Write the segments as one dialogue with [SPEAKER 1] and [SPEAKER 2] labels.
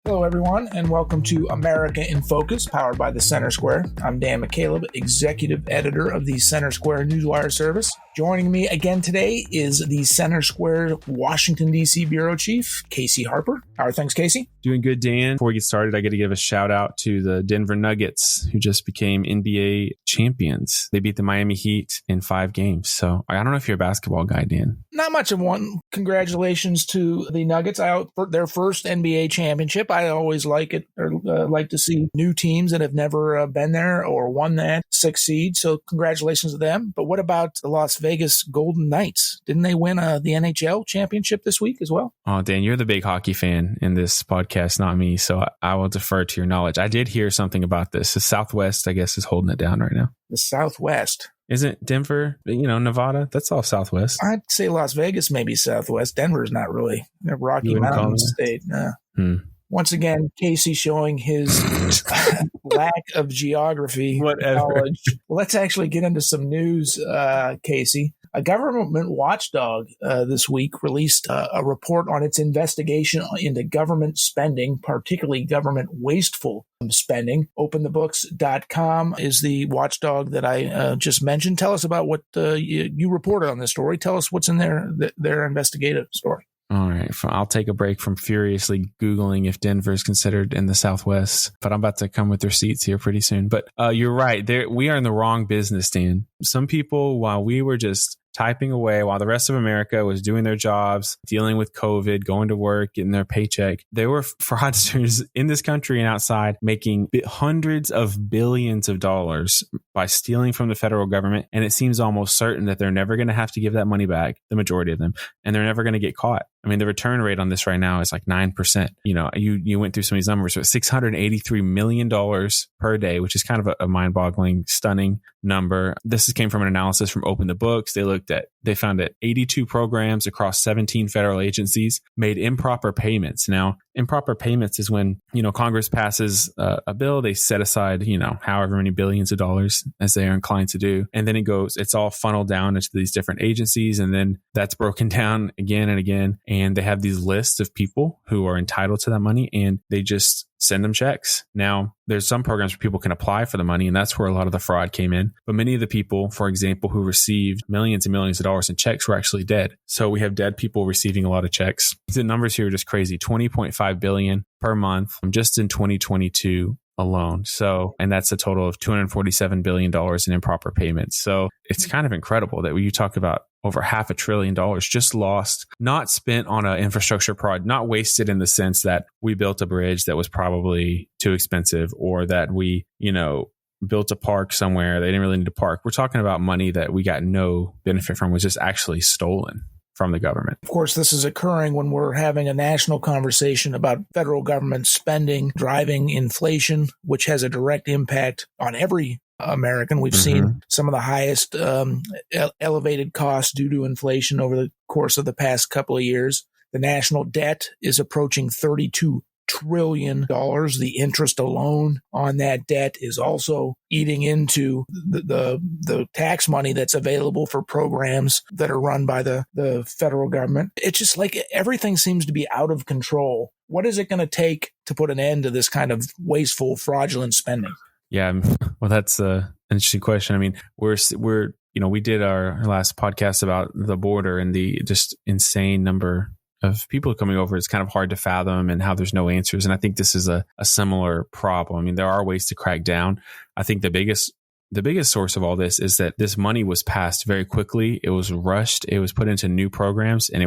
[SPEAKER 1] Hello, everyone, and welcome to America in Focus, powered by the Center Square. I'm Dan McCaleb, executive editor of the Center Square Newswire service. Joining me again today is the Center Square Washington, D.C. bureau chief, Casey Harper. How are things, Casey?
[SPEAKER 2] Doing good, Dan. Before we get started, I got to give a shout out to the Denver Nuggets, who just became NBA champions. They beat the Miami Heat in 5 games. So I don't know if you're a basketball guy, Dan.
[SPEAKER 1] Not much of one. Congratulations to the Nuggets for their first NBA championship. I always like it, or like to see new teams that have never been there or won that succeed. So congratulations to them. But what about the Las Vegas Golden Knights? Didn't they win the NHL championship this week as well?
[SPEAKER 2] Oh, Dan, you're the big hockey fan in this podcast, not me. So I will defer to your knowledge. I did hear something about this. The Southwest, I guess, is holding it down right now.
[SPEAKER 1] The Southwest.
[SPEAKER 2] Isn't Denver, Nevada? That's all Southwest.
[SPEAKER 1] I'd say Las Vegas maybe Southwest. Denver's not really a Rocky Mountain state. No. Once again, Casey showing his lack of geography knowledge. Well, let's actually get into some news, Casey. A government watchdog this week released a report on its investigation into government spending, particularly government wasteful spending. OpenTheBooks.com is the watchdog that I just mentioned. Tell us about what you reported on this story. Tell us what's in their investigative story.
[SPEAKER 2] All right. I'll take a break from furiously Googling if Denver is considered in the Southwest, but I'm about to come with receipts here pretty soon. But you're right. We are in the wrong business, Dan. Some people, while we were just typing away, while the rest of America was doing their jobs, dealing with COVID, going to work, getting their paycheck, there were fraudsters in this country and outside making hundreds of billions of dollars by stealing from the federal government. And it seems almost certain that they're never going to have to give that money back, the majority of them, and they're never going to get caught. I mean, the return rate on this right now is like 9%. You went through some of these numbers, but $683 million per day, which is kind of a mind-boggling, stunning number. This came from an analysis from Open the Books. They found that 82 programs across 17 federal agencies made improper payments. Now, improper payments is when, Congress passes a bill, they set aside, however many billions of dollars as they are inclined to do. And then it's all funneled down into these different agencies. And then that's broken down again and again. And they have these lists of people who are entitled to that money, and they just send them checks. Now, there's some programs where people can apply for the money, and that's where a lot of the fraud came in. But many of the people, for example, who received millions and millions of dollars in checks were actually dead. So we have dead people receiving a lot of checks. The numbers here are just crazy. $20.5 billion per month just in 2022 alone. So, and that's a total of $247 billion in improper payments. So it's kind of incredible that when you talk about over $500 billion just lost, not spent on an infrastructure project, not wasted in the sense that we built a bridge that was probably too expensive, or that we, built a park somewhere they didn't really need to park. We're talking about money that we got no benefit from, was just actually stolen from the government.
[SPEAKER 1] Of course, this is occurring when we're having a national conversation about federal government spending driving inflation, which has a direct impact on every American. We've seen some of the highest elevated costs due to inflation over the course of the past couple of years. The national debt is approaching $32 trillion. The interest alone on that debt is also eating into the tax money that's available for programs that are run by the federal government. It's just like everything seems to be out of control. What is it going to take to put an end to this kind of wasteful, fraudulent spending?
[SPEAKER 2] Yeah, well, that's an interesting question. I mean, we did our last podcast about the border and the just insane number of people coming over. It's kind of hard to fathom, and how there's no answers. And I think this is a similar problem. I mean, there are ways to crack down. I think the biggest source of all this is that this money was passed very quickly. It was rushed. It was put into new programs, and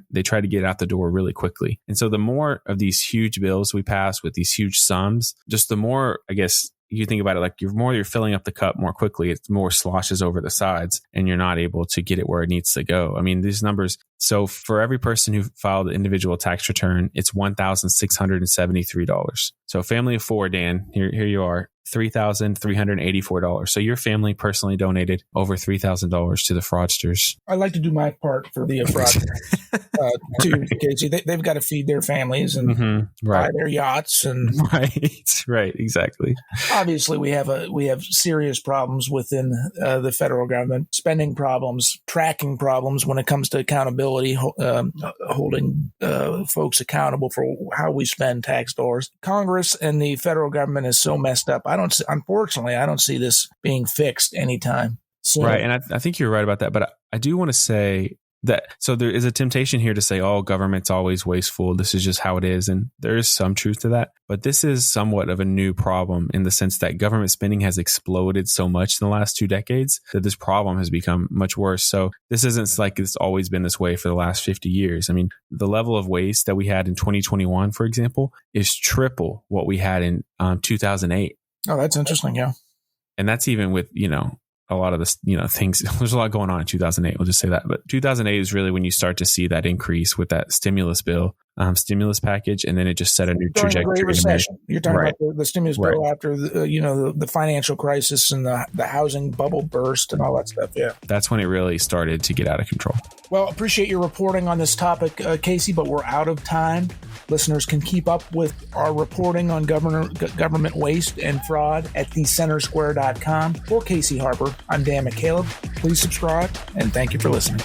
[SPEAKER 2] they tried to get it out the door really quickly. And so the more of these huge bills we pass with these huge sums, just the more, I guess, you think about it, like you're filling up the cup more quickly, it's more sloshes over the sides, and you're not able to get it where it needs to go. I mean, these numbers. So for every person who filed an individual tax return, it's $1,673. So family of 4, Dan, here you are, $3,384. So your family personally donated over $3,000 to the fraudsters.
[SPEAKER 1] I like to do my part for the fraudsters too, Casey. They've got to feed their families and buy their yachts and
[SPEAKER 2] right, exactly.
[SPEAKER 1] Obviously, we have serious problems within the federal government, spending problems, tracking problems when it comes to accountability, holding folks accountable for how we spend tax dollars. Congress and the federal government is so messed up. Unfortunately, I don't see this being fixed anytime soon.
[SPEAKER 2] Right. And I think you're right about that. But I do want to say that, so there is a temptation here to say, oh, government's always wasteful. This is just how it is. And there is some truth to that. But this is somewhat of a new problem in the sense that government spending has exploded so much in the last 2 decades that this problem has become much worse. So this isn't like it's always been this way for the last 50 years. I mean, the level of waste that we had in 2021, for example, is triple what we had in 2008.
[SPEAKER 1] Oh, that's interesting. Yeah.
[SPEAKER 2] And that's even with, a lot of this, things, there's a lot going on in 2008. We'll just say that. But 2008 is really when you start to see that increase with that stimulus package. And then it just set a new trajectory.
[SPEAKER 1] Great recession. You're talking about the stimulus bill after the financial crisis and the housing bubble burst and all that stuff. Yeah.
[SPEAKER 2] That's when it really started to get out of control.
[SPEAKER 1] Well, appreciate your reporting on this topic, Casey, but we're out of time. Listeners can keep up with our reporting on government waste and fraud at thecentersquare.com. For Casey Harper, I'm Dan McCaleb. Please subscribe, and thank you for listening.